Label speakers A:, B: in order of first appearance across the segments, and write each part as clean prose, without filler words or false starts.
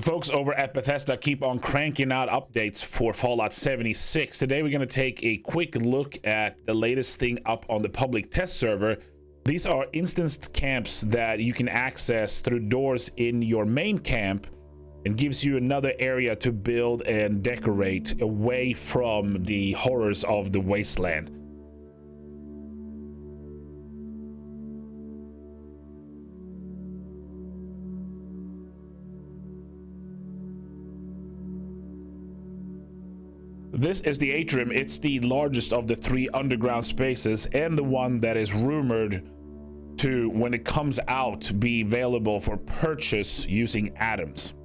A: Folks over at Bethesda keep on cranking out updates for Fallout 76. Today we're going to take a quick look at the latest thing up on the public test server. These are instanced camps that you can access through doors in your main camp and gives you another area to build and decorate away from the horrors of the wasteland. This is the Atrium. It's the largest of the three underground spaces and the one that is rumored to, when it comes out, be available for purchase using atoms.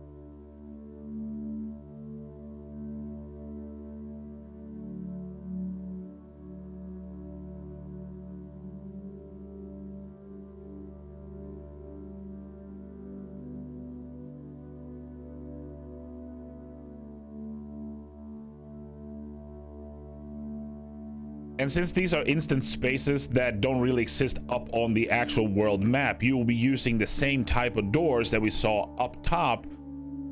A: And since these are instance spaces that don't really exist up on the actual world map, you will be using the same type of doors that we saw up top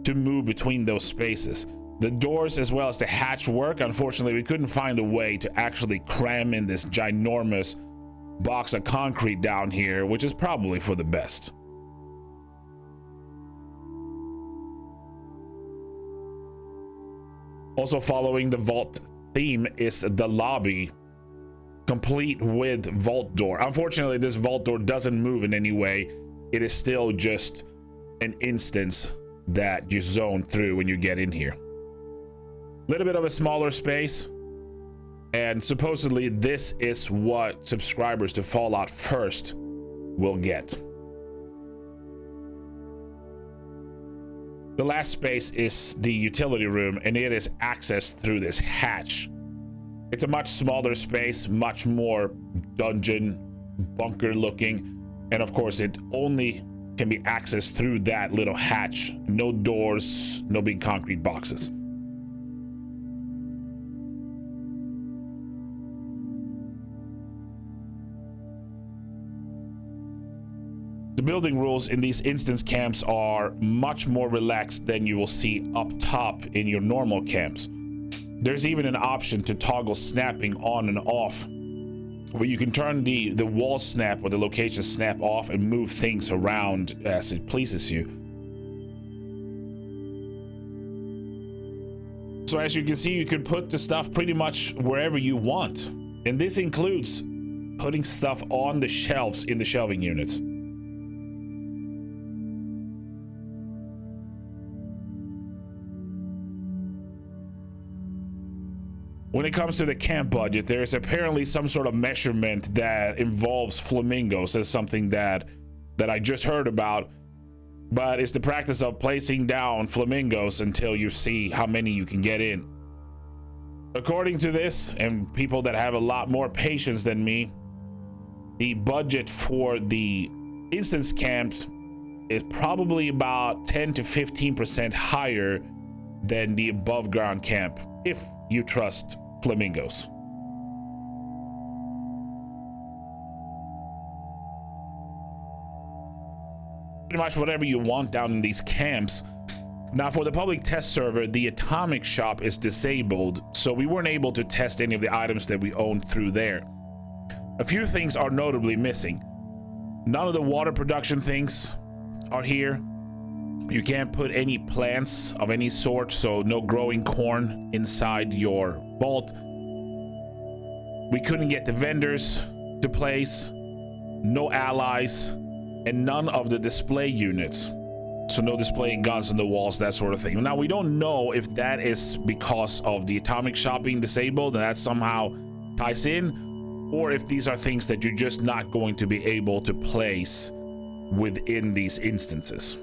A: to move between those spaces. The doors as well as the hatch work. Unfortunately, we couldn't find a way to actually cram in this ginormous box of concrete down here, which is probably for the best. Also following the vault theme is the lobby, complete with vault door. Unfortunately, this vault door doesn't move in any way. It is still just an instance that you zone through when you get in here. A little bit of a smaller space, and supposedly this is what subscribers to Fallout First will get. The last space is the utility room, and it is accessed through this hatch. It's a much smaller space, much more dungeon bunker looking, and of course it only can be accessed through that little hatch. No doors, no big concrete boxes. The building rules in these instance camps are much more relaxed than you will see up top in your normal camps. There's even an option to toggle snapping on and off, where you can turn the wall snap or the location snap off and move things around as it pleases you. So as you can see, you could put the stuff pretty much wherever you want. And this includes putting stuff on the shelves in the shelving units. When it comes to the camp budget, there is apparently some sort of measurement that involves flamingos as something that I just heard about, but it's the practice of placing down flamingos until you see how many you can get in. According to this, and people that have a lot more patience than me, the budget for the instance camps is probably about 10 to 15% higher than the above ground camp, if you trust Flamingos. Pretty much whatever you want down in these camps. Now for the public test server, the atomic shop is disabled, so we weren't able to test any of the items that we owned through there. A few things are notably missing. None of the water production things are here. You can't put any plants of any sort, so no growing corn inside your vault. We couldn't get the vendors to place, no allies, and none of the display units. So no displaying guns on the walls, that sort of thing. Now we don't know if that is because of the atomic shop being disabled and that somehow ties in, or if these are things that you're just not going to be able to place within these instances.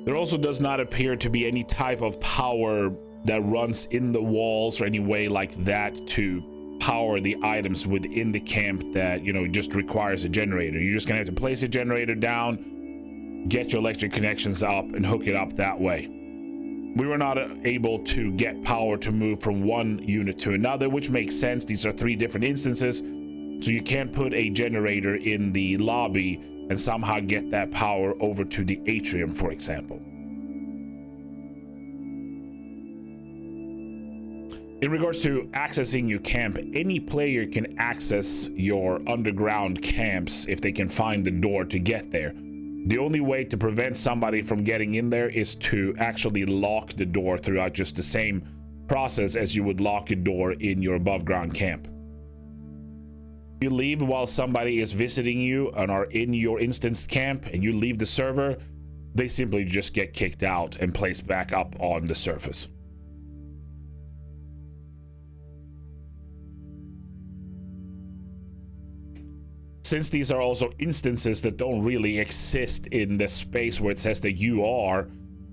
A: There also does not appear to be any type of power that runs in the walls or any way like that to power the items within the camp that, you know, just requires a generator. You're just gonna have to place a generator down, get your electric connections up, and hook it up that way. We were not able to get power to move from one unit to another, which makes sense. These are three different instances. So you can't put a generator in the lobby and somehow get that power over to the Atrium, for example. In regards to accessing your camp, any player can access your underground camps if they can find the door to get there. The only way to prevent somebody from getting in there is to actually lock the door throughout just the same process as you would lock a door in your above ground camp. If you leave while somebody is visiting you and are in your instanced camp and you leave the server, they simply just get kicked out and placed back up on the surface. Since these are also instances that don't really exist in the space where it says that you are,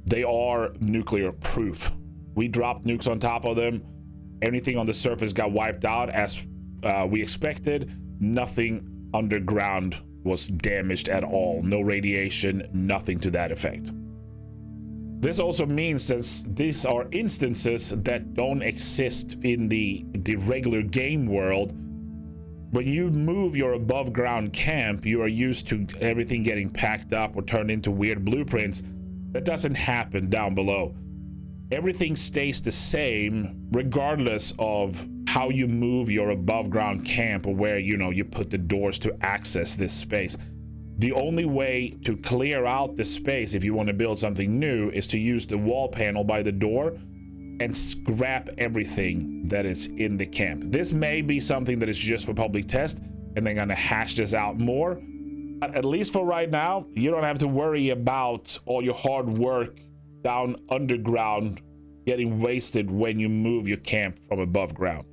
A: they are nuclear proof. We dropped nukes on top of them. Anything on the surface got wiped out as we expected. Nothing underground was damaged at all. No radiation, nothing to that effect. This also means that these are instances that don't exist in the regular game world. When you move your above ground camp, you are used to everything getting packed up or turned into weird blueprints. That doesn't happen down below. Everything stays the same regardless of how you move your above ground camp or where you put the doors to access this space. The only way to clear out the space if you want to build something new is to use the wall panel by the door and scrap everything that is in the camp. This may be something that is just for public test, and they're gonna hash this out more. But at least for right now, you don't have to worry about all your hard work down underground getting wasted when you move your camp from above ground.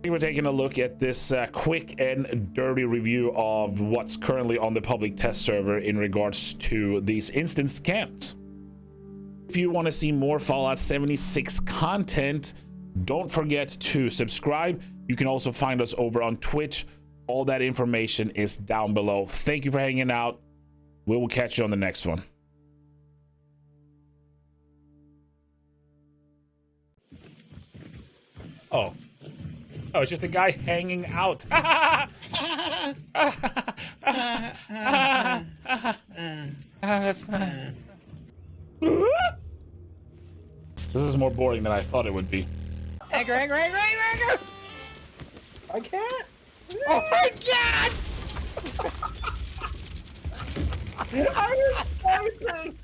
A: We're taking a look at this quick and dirty review of what's currently on the public test server in regards to these instanced camps. If you want to see more Fallout 76 content, don't forget to subscribe. You can also find us over on Twitch. All that information is down below. Thank you for hanging out. We will catch you on the next one. Oh, it's just a guy hanging out. That's not... This is more boring than I thought it would be.
B: Egger. I can't.
C: Oh my god!
B: I was typing.